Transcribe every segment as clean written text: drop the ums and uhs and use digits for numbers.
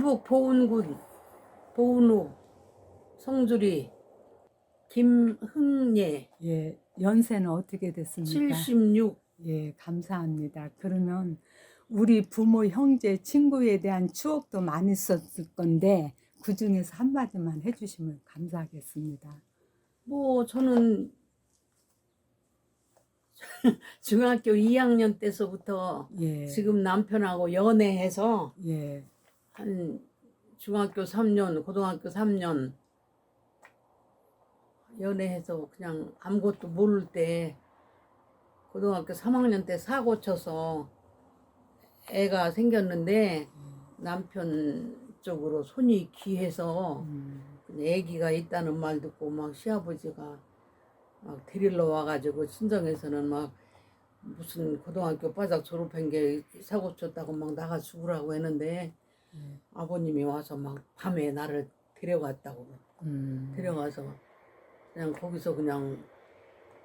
충북 보은군 보은호 성주리 김흥예 예, 연세는 어떻게 됐습니까? 76. 예, 감사합니다. 그러면 우리 부모, 형제, 친구에 대한 추억도 많이 있었을 건데 그 중에서 한마디만 해주시면 감사하겠습니다. 뭐 저는 중학교 2학년 때서부터 예, 지금 남편하고 연애해서 예, 한 중학교 3년, 고등학교 3년 연애해서 그냥 아무것도 모를 때 고등학교 3학년 때 사고 쳐서 애가 생겼는데 남편 쪽으로 손이 귀해서 애기가 있다는 말 듣고 막 시아버지가 막 데리러 와가지고 친정에서는 막 무슨 고등학교 바짝 졸업한 게 사고 쳤다고 막 나가 죽으라고 했는데 아버님이 와서 막 밤에 나를 데려갔다고 데려가서 그냥 거기서 그냥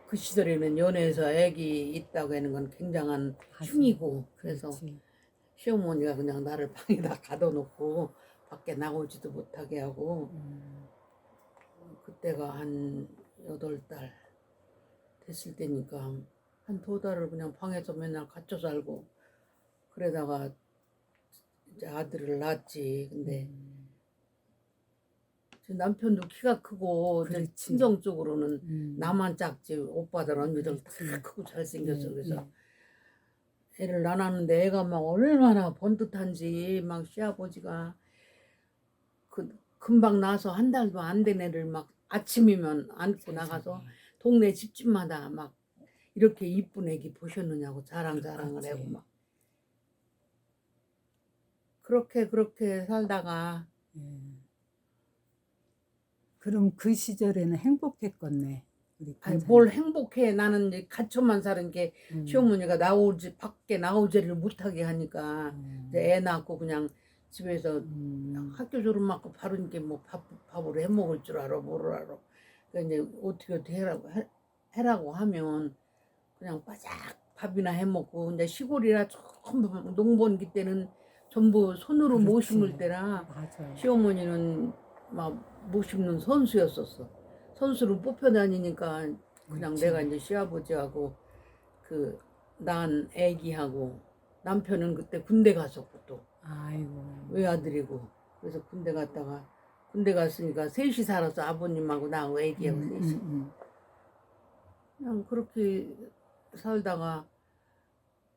그 시절에는 연애해서 애기 있다고 하는 건 굉장한 흉이고 그래서 그렇지. 시어머니가 그냥 나를 방에다 가둬놓고 밖에 나오지도 못하게 하고 그때가 한 8달 됐을 때니까 한 2달을 그냥 방에서 맨날 갇혀 살고 그러다가 이제 아들을 낳았지. 근데 제 남편도 키가 크고 이제 그렇지. 친정 쪽으로는 나만 작지 오빠들 언니들 다 그렇지. 크고 잘생겼어. 예, 그래서 예. 애를 낳았는데 애가 막 얼마나 번듯한지 막 시아버지가 그 금방 나서 한 달도 안 된 애를 막 아침이면 안고 나가서 동네 집집마다 막 이렇게 이쁜 애기 보셨느냐고 자랑을 하고 막 그렇게 살다가 예. 그럼 그 시절에는 행복했겠네. 우리 아니 권사님. 뭘 행복해. 나는 이제 갇혀만 사는 게 시어머니가 나오지 밖에 나오지를 못하게 하니까 이제 애 낳고 그냥 집에서 학교 졸업하고 바로 이제 뭐 밥을 해 먹을 줄 알아 뭐를 알아. 그러니까 이제 어떻게 해라고 하면 그냥 바짝 밥이나 해 먹고 이제 시골이라 전부 농번기 때는 전부 손으로 못 그렇지. 심을 때라 맞아요. 시어머니는 막 못 심는 선수였었어. 선수로 뽑혀 다니니까 그냥 그렇지. 내가 이제 시아버지하고 그 난 애기하고 남편은 그때 군대 갔었고 또 아이고. 외아들이고 그래서 군대 갔으니까 셋이 살았어. 아버님하고 나하고 애기하고 셋이. 그냥 그렇게 살다가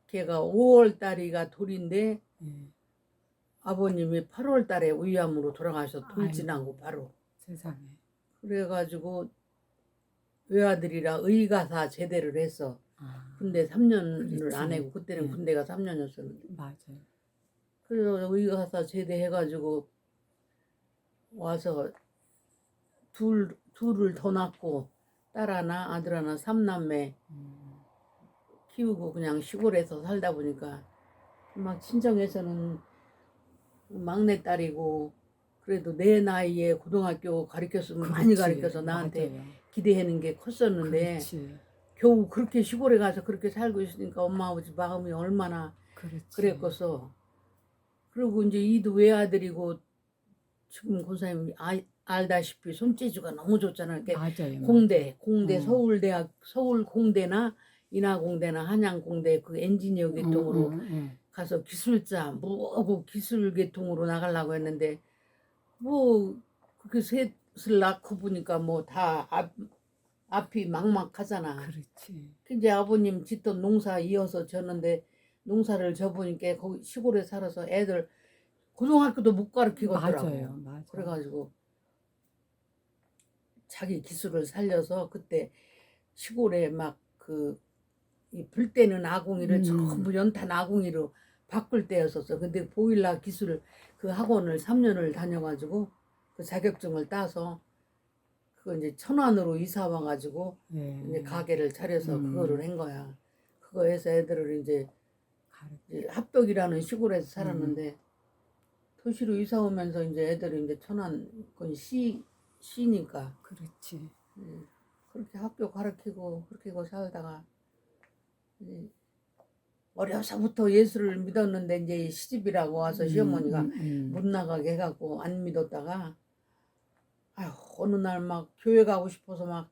걔가 5월 달이가 돌인데 예. 아버님이 8월 달에 위암으로 돌아가셔서 돌 아이고. 지나고 바로. 세상에. 그래가지고 외아들이라 의가사 제대를 했어. 아, 군대 3년을 그렇지. 안 하고 그때는 예. 군대가 3년이었었는데 맞아요. 그래서 의가사 제대해가지고 와서 둘을 더 낳고 딸 하나 아들 하나 3남매 키우고 그냥 시골에서 살다 보니까 막 친정에서는 막내딸이고 그래도 내 나이에 고등학교 가르쳤으면 많이 그렇지. 가르쳐서 나한테 맞아요. 기대하는 게 컸었는데 그렇지. 겨우 그렇게 시골에 가서 그렇게 살고 있으니까 엄마 아버지 마음이 얼마나 그렇지. 그랬겠어. 그리고 이제 이도 외아들이고 지금 권사님 알다시피 손재주가 너무 좋잖아. 이렇게 맞아요. 공대 맞아요. 서울대학 서울 공대나 인하공대나 한양공대 그 엔지니어 계통으로 가서 기술자 뭐하고 기술 계통으로 나가려고 했는데 뭐 그렇게 셋을 낳고 보니까 뭐 다 앞이 막막하잖아. 그렇지. 이제 아버님 짓던 농사 이어서 졌는데 농사를 져보니까 거기 시골에 살아서 애들 고등학교도 못 가르치겠더라고. 맞아요. 맞아요. 그래가지고 자기 기술을 살려서 그때 시골에 막 그 불 때는 아궁이를 전부 연탄 아궁이로 바꿀 때였었어. 근데 보일러 기술 그 학원을 3년을 다녀가지고 그 자격증을 따서 그거 이제 천안으로 이사 와가지고 예. 이제 가게를 차려서 그거를 한 거야. 그거 해서 애들을 이제 합덕이라는 시골에서 살았는데 도시로 이사 오면서 이제 애들이 이제 천안 건 시니까 그렇지. 그렇게 학교 가르치고 그렇게 살다가 이제 어려서부터 예수를 믿었는데 이제 시집이라고 와서 시어머니가 못 나가게 해갖고 안 믿었다가 아휴 어느 날 막 교회 가고 싶어서 막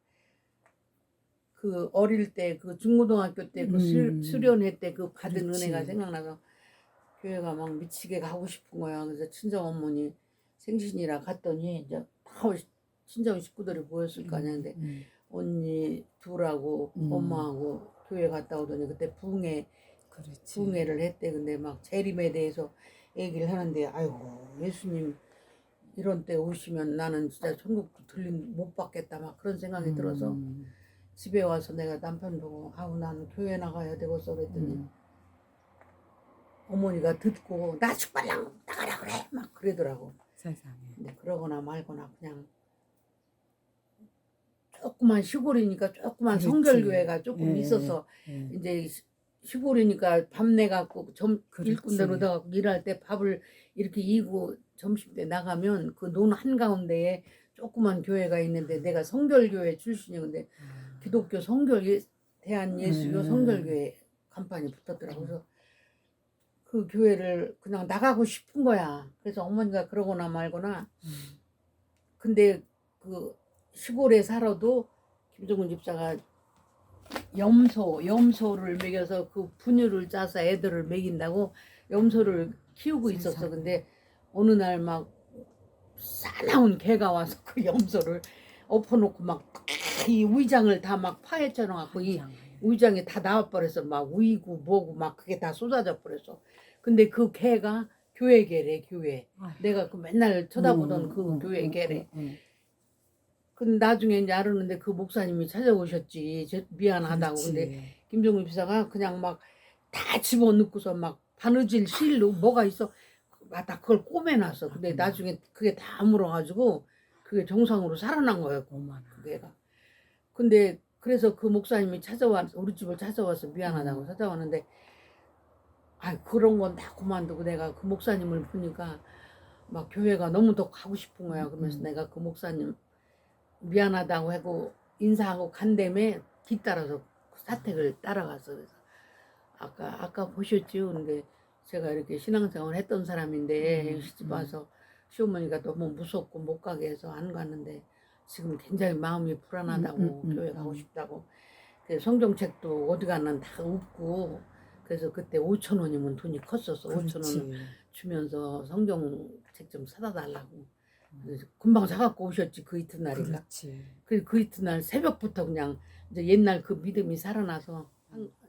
그 어릴 때 그 중고등학교 때 그 수련회 때 그 받은 그렇지. 은혜가 생각나서 교회가 막 미치게 가고 싶은 거야. 그래서 친정 어머니 생신이라 갔더니 이제 다 친정 식구들이 모였을 거 아니야. 근데 언니 둘하고 엄마하고 교회 갔다 오더니 그때 그렇지. 부흥회를 했대. 근데 막 재림에 대해서 얘기를 하는데 아이고 예수님 이런 때 오시면 나는 진짜 천국도 못 받겠다 막 그런 생각이 들어서 집에 와서 내가 남편 보고 아우 나는 교회 나가야 되겠어 그랬더니 어머니가 듣고 나 죽발랑 나가라 그래 막 그러더라고. 세상에. 근데 그러거나 말거나 그냥 조그만 시골이니까 조그만 그렇지. 성결교회가 조금 예, 있어서 예. 이제 시골이니까 밤 내갖고 그렇지. 일꾼들 얻어갖고 일할 때 밥을 이렇게 이고 점심 때 나가면 그 논 한가운데에 조그만 교회가 있는데 내가 성결교회 출신이 근데 기독교 성결 대한예수교 성결교회 간판이 붙었더라고. 그래서 그 교회를 그냥 나가고 싶은 거야. 그래서 어머니가 그러거나 말거나 근데 그 시골에 살아도 김종근 집사가 염소를 먹여서 그 분유를 짜서 애들을 먹인다고 염소를 키우고 있었어. 세상에. 근데 어느 날 막 싸나운 개가 와서 그 염소를 엎어놓고 막 이 위장을 다 막 파헤쳐 놓고 이 위장이 다 나와버려서 막 우이고 뭐고 막 그게 다 쏟아져 버렸어. 근데 그 개가 교회 개래 교회. 내가 그 맨날 쳐다보던 그 교회 개래. 근데 나중에 이제 알았는데 그 목사님이 찾아오셨지. 미안하다고. 그렇지. 근데 김종국 비사가 그냥 막 다 집어넣고서 막 바느질 실로 뭐가 있어. 다 그걸 꼬매놨어. 근데 나중에 그게 다 물어가지고 그게 정상으로 살아난 거예요. 그게가. 근데 그래서 그 목사님이 우리 집을 찾아와서 미안하다고 찾아왔는데 아 그런 건 다 그만두고 내가 그 목사님을 보니까 막 교회가 너무 더 가고 싶은 거야. 그러면서 내가 그 목사님 미안하다고 하고 인사하고 간 다음에 뒤따라서 사택을 따라갔어. 그래서 아까 보셨죠? 근데 제가 이렇게 신앙생활 했던 사람인데 시집 와서 시어머니가 너무 무섭고 못 가게 해서 안 갔는데 지금 굉장히 마음이 불안하다고 교회 가고 싶다고. 그래서 성경책도 어디 가나 다 없고 그래서 그때 5천 원이면 돈이 컸었어. 5천 원 주면서 성경책 좀 사다 달라고. 그래서 금방 사갖고 오셨지 그 이튿날인가. 그렇지. 그 이튿날 새벽부터 그냥 이제 옛날 그 믿음이 살아나서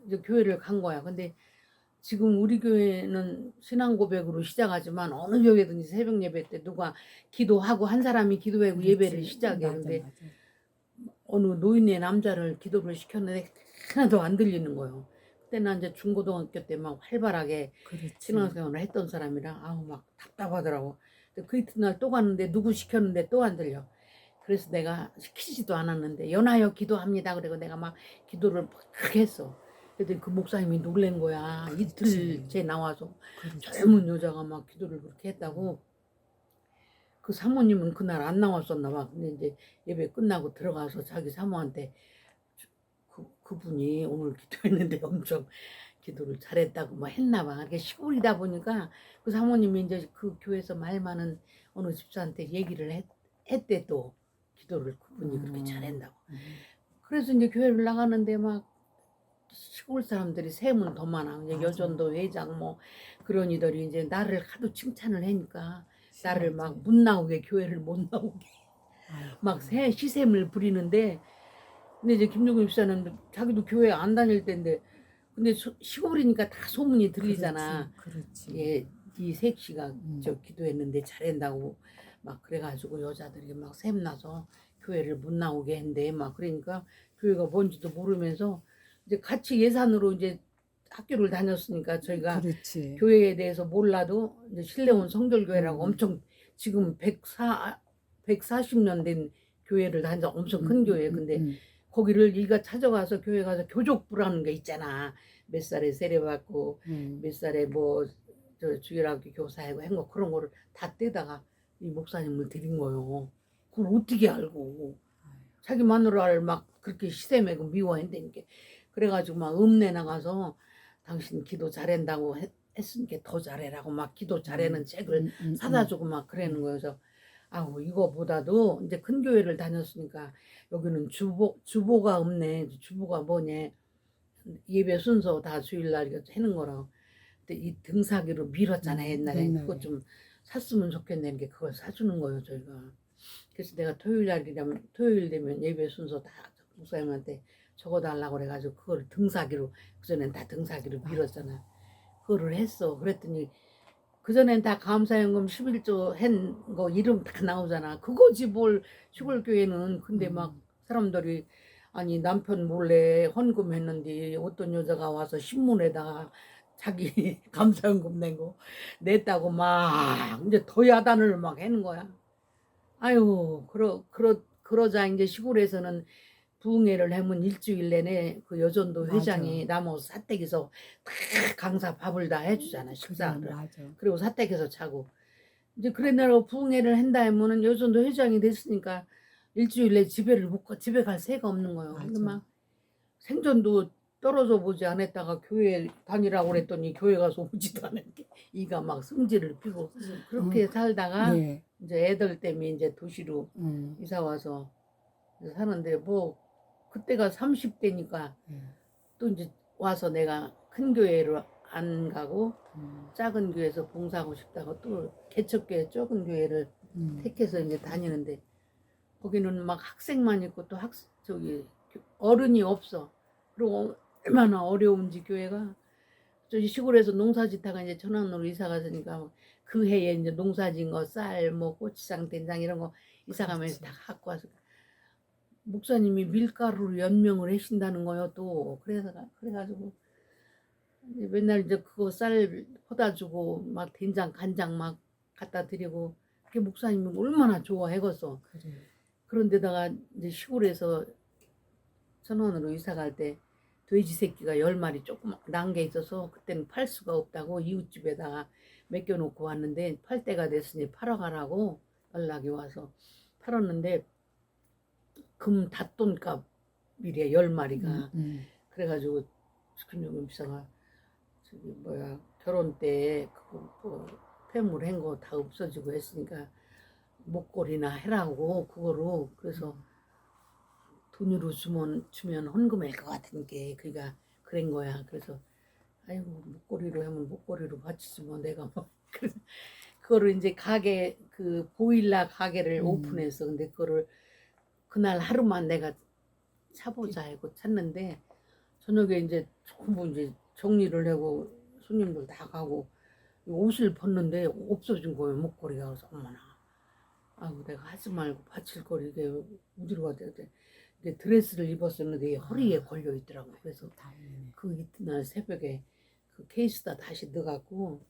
이제 교회를 간 거야. 근데 지금 우리 교회는 신앙 고백으로 시작하지만 어느 교회든지 새벽 예배 때 누가 기도하고 한 사람이 기도하고 예배를 시작해. 근데 어느 노인의 남자를 기도를 시켰는데 하나도 안 들리는 거예요. 그때 난 이제 중고등학교 때 막 활발하게 신앙생활을 했던 사람이라 아우 막 답답하더라고. 근데 그 이튿날 또 갔는데 누구 시켰는데 또 안 들려. 그래서 내가 시키지도 않았는데 연하여 기도합니다. 그리고 내가 막 기도를 크게 했어. 그랬더니 그 목사님이 놀란 거야. 이틀째 나와서 젊은 여자가 막 기도를 그렇게 했다고. 그 사모님은 그날 안 나왔었나 봐. 근데 이제 예배 끝나고 들어가서 자기 사모한테 그분이 오늘 기도했는데 엄청 기도를 잘했다고 뭐 했나 봐. 이게 시골이다 보니까 그 사모님이 이제 그 교회에서 말 많은 어느 집사한테 얘기를 했대 또 기도를 그분이 그렇게 잘한다고. 그래서 이제 교회를 나가는데 막 시골 사람들이 셈은 더 많아. 이제 여전도 회장 뭐 그런 이들이 이제 나를 하도 칭찬을 하니까 나를 막 못 나오게 교회를 못 나오게 막 시샘을 부리는데 근데 이제 김종국 집사는 자기도 교회 안 다닐 때인데 근데 시골이니까 다 소문이 들리잖아. 그렇지. 예, 이 색씨가 저 기도했는데 잘한다고 막 그래가지고 여자들이 막 샘나서 교회를 못 나오게 했는데 막 그러니까 교회가 뭔지도 모르면서 이제 같이 예산으로 이제 학교를 다녔으니까 저희가 교회에 대해서 몰라도 이제 신뢰원 성결교회라고 엄청 지금 140년 된 교회를 다녀서 엄청 큰 교회. 근데 거기를 네가 찾아가서 교회 가서 교족부라는 게 있잖아. 몇 살에 세례받고 몇 살에 뭐 저 주일학교 교사하고 한 거 그런 거를 다 떼다가 이 목사님을 드린 거요. 그걸 어떻게 알고 자기 마누라를 막 그렇게 시샘하고 미워한다니까. 그래가지고 막 읍내 나가서 당신 기도 잘한다고 했으니까 더 잘해라고 막 기도 잘하는 책을 사다 주고 막 그러는 거예요. 그래서 아우 이거보다도 이제 큰 교회를 다녔으니까 여기는 주보가 없네. 주보가 뭐냐. 예배 순서 다 주일날 이거 해는 거라고. 근데 이 등사기로 밀었잖아요 옛날에. 옛날에. 그거 좀 샀으면 좋겠는 게 그걸 사주는 거예요 저희가. 그래서 내가 토요일 되면 예배 순서 다 목사님한테 적어달라고 그래가지고 그걸 등사기로, 그전엔 다 등사기로 밀었잖아. 그거를 했어. 그랬더니 그전엔 다 감사연금 11조 한 거 이름 다 나오잖아. 그거지 뭘 시골교회는. 근데 막 사람들이 아니 남편 몰래 헌금했는데 어떤 여자가 와서 신문에다가 자기 감사연금 낸 거 냈다고 막 이제 더 야단을 막 하는 거야. 아유 그러자 이제 시골에서는 부흥회를 하면 일주일 내내 그 여전도 맞아. 회장이 나무 사택에서 다 강사 밥을 다 해주잖아 그래, 식사를. 맞아. 그리고 사택에서 자고 이제 그래내로 부흥회를 한다 하면은 여전도 회장이 됐으니까 일주일 내 집에 갈 새가 없는 거예요. 근데 맞아. 막 생전도 떨어져 보지 않았다가 교회 다니라고 그랬더니 교회 가서 오지도 않았게 이가 막 승질을 피고 그렇게 살다가 예. 이제 애들 때문에 이제 도시로 음. 이사 와서 사는데 뭐 그때가 30대니까 예. 또 이제 와서 내가 큰 교회로 안 가고 음. 작은 교회에서 봉사하고 싶다고 또 개척교회 적은 교회를 택해서 이제 다니는데 거기는 막 학생만 있고 또 저기 어른이 없어. 그리고 얼마나 어려운지 교회가. 저기 시골에서 농사짓다가 이제 천안으로 이사 갔으니까 그 해에 이제 농사진 거 쌀 뭐 고추장 된장 이런 거 이사 가면서 다 갖고 와서 목사님이 밀가루로 연명을 하신다는 거요 또. 그래가지고 이제 맨날 이제 그거 쌀 퍼다 주고 막 된장 간장 막 갖다 드리고 그게 목사님이 얼마나 좋아해겠어. 그래. 그런데다가 이제 시골에서 천원으로 이사 갈 때 돼지 새끼가 10마리 조금 난 게 있어서 그때는 팔 수가 없다고 이웃집에다가 맡겨놓고 왔는데 팔 때가 됐으니 팔아가라고 연락이 와서 팔았는데 금 닷돈값이래 10마리가. 그래가지고 김종금 비서가 저기 뭐야 결혼 때 그거 뭐 폐물 한 거 다 없어지고 했으니까 목걸이나 해라고 그거로. 그래서 돈으로 주면 헌금할 것 같은 게 그러니까 그런 거야. 그래서 아이고 목걸이로 하면 목걸이로 바치지 뭐 내가 뭐 그래서 그거를 이제 가게 그 보일러 가게를 오픈해서 근데 그거를 그날 하루만 내가 차보자 하고 찾는데 저녁에 이제 전부 이제 정리를 하고 손님들 다 가고 옷을 벗는데 없어진 거예요 목걸이가. 그래서 어머나 아이고 내가 하지 말고 바칠 걸 이게 어디로 가야 돼. 이게 드레스를 입었었는데 허리에 걸려 있더라고. 그래서 다행이네. 그 이튿날 새벽에 그 케이스다 다시 넣어갖고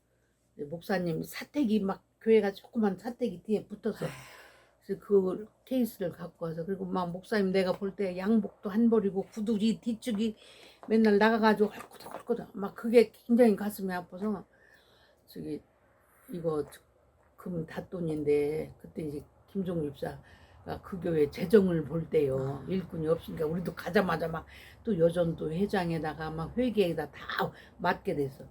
목사님 사택이 막 교회가 조그만 사택이 뒤에 붙어서 그래서 그 케이스를 갖고 와서 그리고 막 목사님 내가 볼 때 양복도 한 벌이고 구두리 뒤쪽이 맨날 나가가지고 헐거덕헐거덕 막 그게 굉장히 가슴이 아파서 저기 이거 금 닷돈인데 그때 이제 김종립 집사가 그 교회 재정을 볼 때요 일꾼이 없으니까 우리도 가자마자 막 또 여전도 회장에다가 막 회계에다 다 맡게 됐어.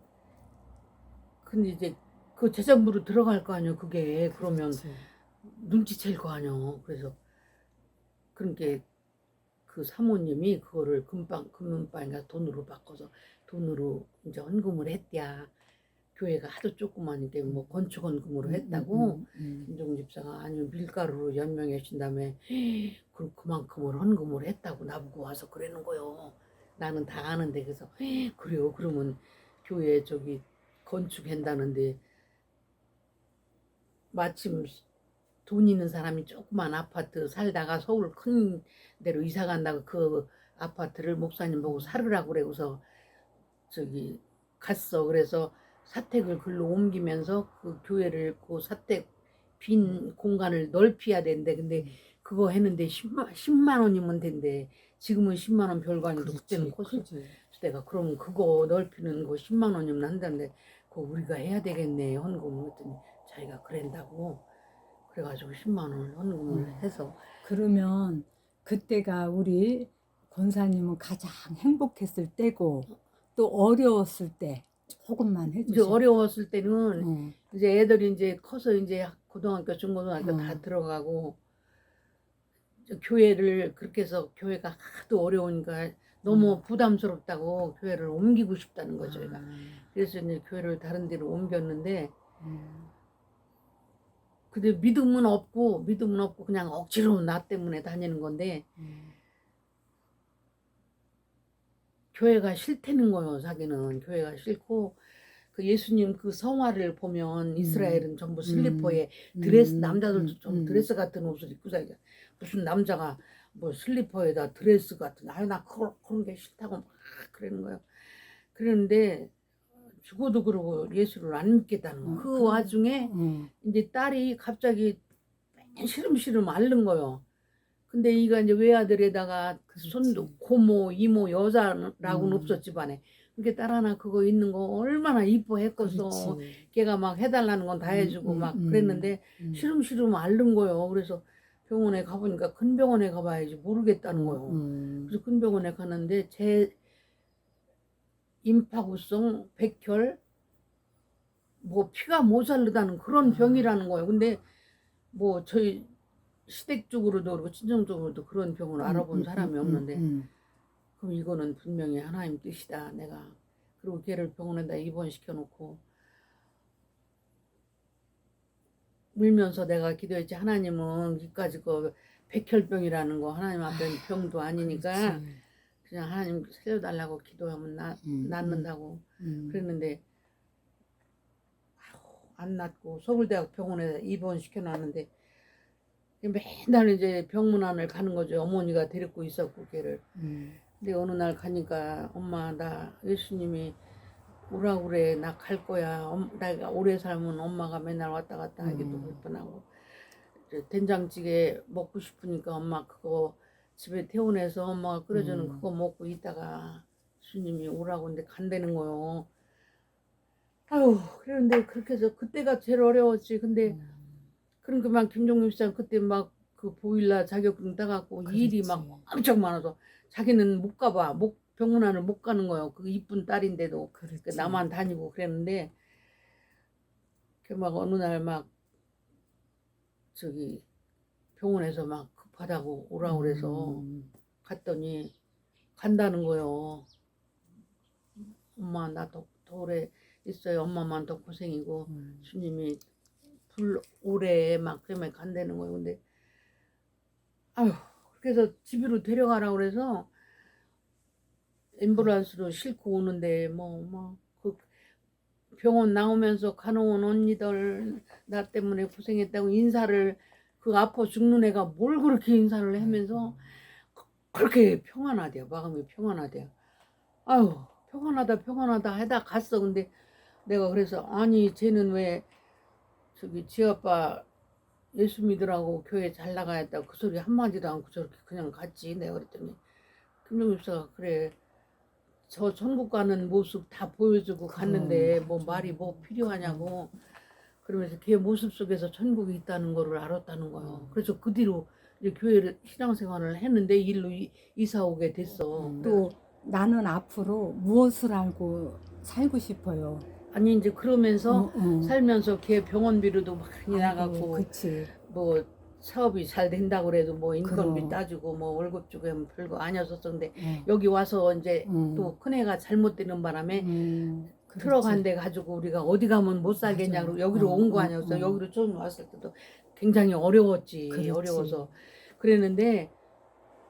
근데 이제 그 재정부로 들어갈 거 아니에요 그게. 그러면 그렇지. 눈치챌 거 아니에요. 그래서 그러니까 그 사모님이 그거를 금은방인가 돈으로 바꿔서 돈으로 이제 헌금을 했대야. 교회가 하도 조그마니까 뭐 건축 헌금으로 했다고. 김종 집사가 아니면 밀가루로 연명해 준 다음에 그만큼을 헌금을 했다고 나보고 와서 그러는 거요. 나는 다 아는데. 그래서 그래요. 그러면 교회 저기 건축한다는데 마침 돈 있는 사람이 조그만 아파트 살다가 서울 큰 데로 이사 간다고 그 아파트를 목사님 보고 사르라고 그래서 저기 갔어. 그래서 사택을 글로 옮기면서 그 교회를 그 사택 빈 공간을 넓혀야 된대. 근데 그거 했는데 10만 원이면 된대. 지금은 10만 원 별거 아니고 그때는 컸어. 내가 그럼 그거 넓히는 거 10만 원이면 한다는데 그거 우리가 해야 되겠네 헌금을 했더니 자기가 그런다고. 그래가지고 10만 원을 헌금을 해서. 그러면 그때가 우리 권사님은 가장 행복했을 때고 또 어려웠을 때 조금만 이제 해주세요. 어려웠을 때는 어. 이제 애들이 이제 커서 이제 고등학교, 중고등학교 다 어. 들어가고 교회를 그렇게 해서 교회가 하도 어려우니까 너무 부담스럽다고 교회를 옮기고 싶다는 거죠, 얘가. 그래서 이제 교회를 다른 데로 옮겼는데 근데 믿음은 없고 그냥 억지로 나 때문에 다니는 건데 교회가 싫다는 거예요. 자기는 교회가 싫고 그 예수님 그 성화를 보면 이스라엘은 전부 슬리퍼에 드레스, 남자들도 좀 드레스 같은 옷을 입고 다니잖아. 무슨 남자가 뭐 슬리퍼에다 드레스 같은, 아유 나 그런 게 싫다고 막 그러는 거예요. 그런데 죽어도 그러고 예수를 안 믿겠다는 거예요. 그 와중에 이제 딸이 갑자기 시름시름 앓는 거예요. 근데 이가 이제 외아들에다가 손도 고모, 이모, 여자라고는 없어 집안에. 그렇게 딸 하나 그거 있는 거 얼마나 이뻐했겠어. 걔가 막 해달라는 건 다 해주고 막 그랬는데 시름시름 앓는 거예요. 그래서 병원에 가보니까 큰 병원에 가봐야지 모르겠다는 거예요. 그래서 큰 병원에 가는데 제 임파구성 백혈 뭐 피가 모자르다는 그런 병이라는 거예요. 근데 뭐 저희 시댁 쪽으로도 그렇고 친정 쪽으로도 그런 병을 알아본 사람이 없는데 그럼 이거는 분명히 하나님 뜻이다 내가. 그리고 걔를 병원에다 입원시켜 놓고 울면서 내가 기도했지. 하나님은 이까지 그 백혈병이라는 거 하나님 앞에는 병도 아니니까 그냥 하나님 살려달라고 기도하면 낫는다고 그랬는데 안 낫고 서울대학 병원에 입원시켜 놨는데 맨날 이제 병문안을 가는 거죠. 어머니가 데리고 있었고 걔를. 근데 어느 날 가니까 엄마 나 예수님이 오라고 그래 나 갈 거야. 내가 오래 살면 엄마가 맨날 왔다 갔다 하기도 불편하고 된장찌개 먹고 싶으니까 엄마 그거 집에 태워내서 엄마가 끓여주는 그거 먹고 있다가 예수님이 오라고 근데 간다는 거요. 아유 그런데 그렇게 해서 그때가 제일 어려웠지. 근데 그러니까 막 김종민 씨랑 그때 막 그 보일러 자격증 따갖고 일이 막 엄청 많아서 자기는 못 가봐. 병문안을 못 가는 거예요. 그 이쁜 딸인데도 그 나만 다니고 그랬는데 그 막 어느 날 막 저기 병원에서 막 급하다고 오라고 그래서 갔더니 간다는 거예요. 엄마 나 더 오래 있어요. 엄마만 더 고생이고 주님이 오래 막 그러면 간다는 거예요. 근데 아유 그래서 집으로 데려가라고 그래서 앰뷸런스로 싣고 오는데 그 병원 나오면서 간호원 언니들 나 때문에 고생했다고 인사를 그 아파 죽는 애가 뭘 그렇게 인사를 하면서 그렇게 평안하대요. 마음이 평안하대요. 아유 평안하다 하다 갔어. 근데 내가 그래서 아니 쟤는 왜 저기 지아빠 예수 믿으라고 교회 잘 나가야 했다고 그 소리 한마디도 않고 저렇게 그냥 갔지. 내가 그랬더니 김종민 씨가 그래 저 천국 가는 모습 다 보여주고 갔는데 뭐 말이 뭐 필요하냐고 그러면서 걔 모습 속에서 천국이 있다는 거를 알았다는 거예요. 그래서 그 뒤로 이제 교회를 신앙생활을 했는데 일로 이사 오게 됐어. 또 나는 앞으로 무엇을 알고 살고 싶어요. 아니 이제 그러면서 살면서 걔 병원비로도 많이 나가고 그치. 뭐 사업이 잘 된다고 그래도 뭐 인건비 그럼. 따주고 뭐 월급 주고 하면 별거 아니었었는데 여기 와서 이제 또 큰애가 잘못되는 바람에 트럭 한 대 가지고 우리가 어디 가면 못 살겠냐 그러고 여기로 온 거 아니었어. 여기로 처음 왔을 때도 굉장히 어려웠지. 어려워서 그랬는데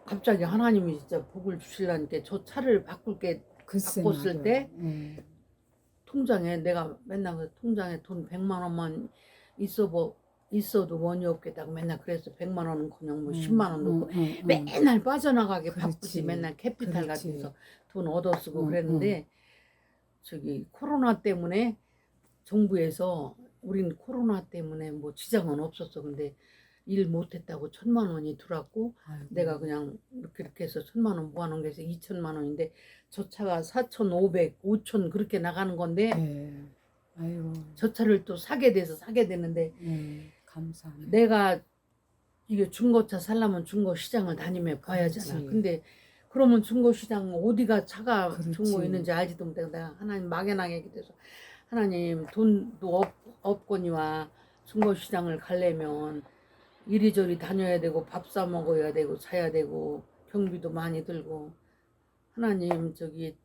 갑자기 하나님이 진짜 복을 주시려니까 저 차를 바꿨을 때 통장에 내가 맨날 그 통장에 돈 100만 원만 있어도 원이 없겠다고 맨날 그래서 100만 원은커녕 뭐 10만 원 넣고 맨날 빠져나가게 바쁘지. 맨날 캐피탈 같아서 돈 얻어 쓰고 그랬는데 저기 코로나 때문에 정부에서 우린 코로나 때문에 뭐 지장은 없었어. 근데 일 못했다고 1,000만 원이 들어왔고 내가 그냥 이렇게 해서 1,000만 원 모아놓은 게 2,000만 원인데 저 차가 4,500, 5,000 그렇게 나가는 건데 아이고. 저 차를 또 사게 되는데 감사합니다. 내가 이게 중고차 살려면 중고 시장을 다니며 봐야잖아. 그렇지. 근데 그러면 중고시장 어디가 차가 그렇지. 중고 있는지 알지도 못해. 내가 하나님 막연하게 기도해서 하나님 돈도 없거니와 중고시장을 가려면 이리저리 다녀야 되고 밥 사 먹어야 되고 사야 되고 경비도 많이 들고 하나님 저기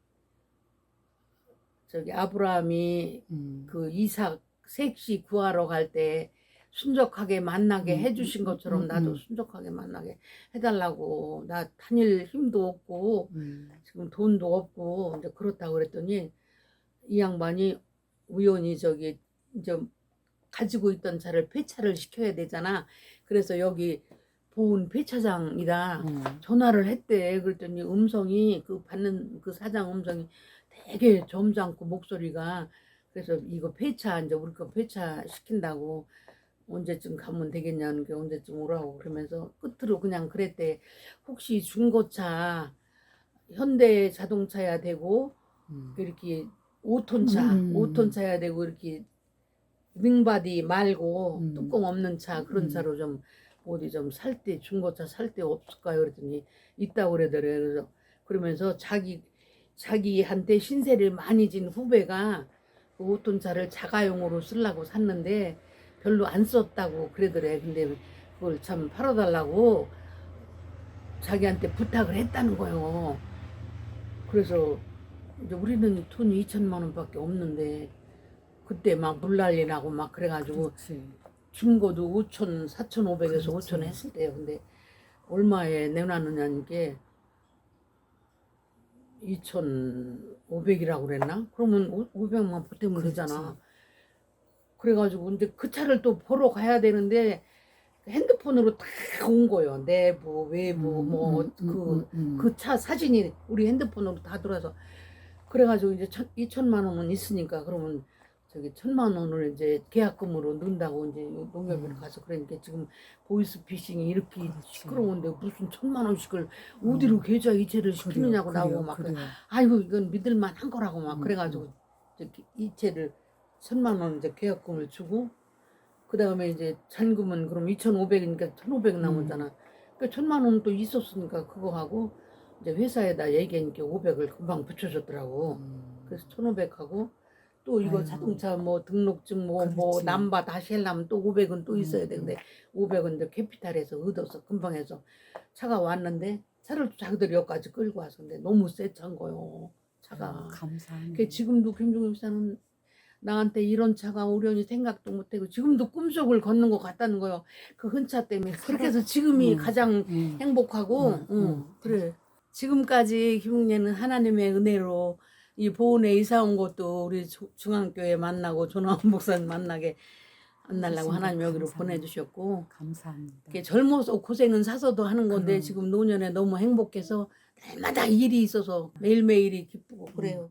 아브라함이 그 이삭 셋이 구하러 갈 때 순적하게 만나게 해주신 것처럼 나도 순적하게 만나게 해달라고. 나 다닐 힘도 없고 지금 돈도 없고 이제 그렇다고 그랬더니 이 양반이 우연히 저기 이제 가지고 있던 차를 폐차를 시켜야 되잖아. 그래서 여기 보훈 폐차장이다 전화를 했대. 그랬더니 음성이 그 받는 그 사장 음성이 되게 점잖고 목소리가. 그래서 이거 폐차 이제 우리 거 폐차 시킨다고 언제쯤 가면 되겠냐는 게 언제쯤 오라고 그러면서 끝으로 그냥 그랬대. 혹시 중고차 현대 자동차야 되고 이렇게 5톤 차 5톤 차야 되고 이렇게 윙바디 말고 뚜껑 없는 차 그런 차로 좀 어디 좀 살 때 중고차 살 때 없을까요? 그랬더니 있다고 그러더래요. 그래서 그러면서 자기한테 신세를 많이 진 후배가 그 5톤 차를 자가용으로 쓰려고 샀는데 별로 안 썼다고 그러더래. 근데 그걸 참 팔아달라고 자기한테 부탁을 했다는 거예요. 그래서 이제 우리는 돈이 2천만 원밖에 없는데 그때 막 물난리 나고 막 그래가지고 그렇지. 중고도 5천, 4,500에서 그렇지. 5천 했을 때요. 근데 얼마에 내놨느냐는 게 2,500이라고 그랬나? 그러면 500만 보태면 그렇지. 되잖아. 그래가지고 이제 그 차를 또 보러 가야 되는데 핸드폰으로 다 온 거예요. 내부, 외부, 뭐 그 차 사진이 우리 핸드폰으로 다 들어와서 그래가지고 이제 2천만 원은 있으니까 그러면 저기 1,000만 원을 이제 계약금으로 넣는다고 이제 농협에 가서 그러니까 지금 보이스피싱이 이렇게 그렇지. 시끄러운데 무슨 1,000만 원씩을 어디로 계좌 이체를 시키느냐고 나오고 막 그래요. 아이고 이건 믿을만한 거라고 막 음, 그래가지고 이제 이체를 1,000만 원 이제 계약금을 주고 그 다음에 이제 잔금은 그럼 2,500이니까 1,500 남았잖아. 그러니까 1,000만 원 또 있었으니까 그거 하고 이제 회사에다 얘기하니까 500을 금방 붙여줬더라고. 그래서 1,500 하고 또 이거 아이고. 자동차 뭐 등록증 뭐 그렇지. 남바 다시 하려면 또 500은 또 있어야 되는데 500은 이제 캐피탈에서 얻어서 금방 해서 차가 왔는데 차를 또 자기들이 여기까지 끌고 와서 근데 너무 새 차인 거요 차가. 감사하네. 그 지금도 김종국 씨는 나한테 이런 차가 오려니 생각도 못하고 지금도 꿈속을 걷는 것 같다는 거요. 그 흔차 때문에 그렇게 해서 지금이 가장 행복하고 그래. 지금까지 김웅래는 하나님의 은혜로 이 보은에 이사 온 것도 우리 중앙교회 만나고 조나원 목사님 만나게 만나려고 하나님 여기로 감사합니다. 보내주셨고 감사합니다. 이렇게 젊어서 고생은 사서도 하는 건데 그럼. 지금 노년에 너무 행복해서 날마다 일이 있어서 매일매일이 기쁘고 그래요.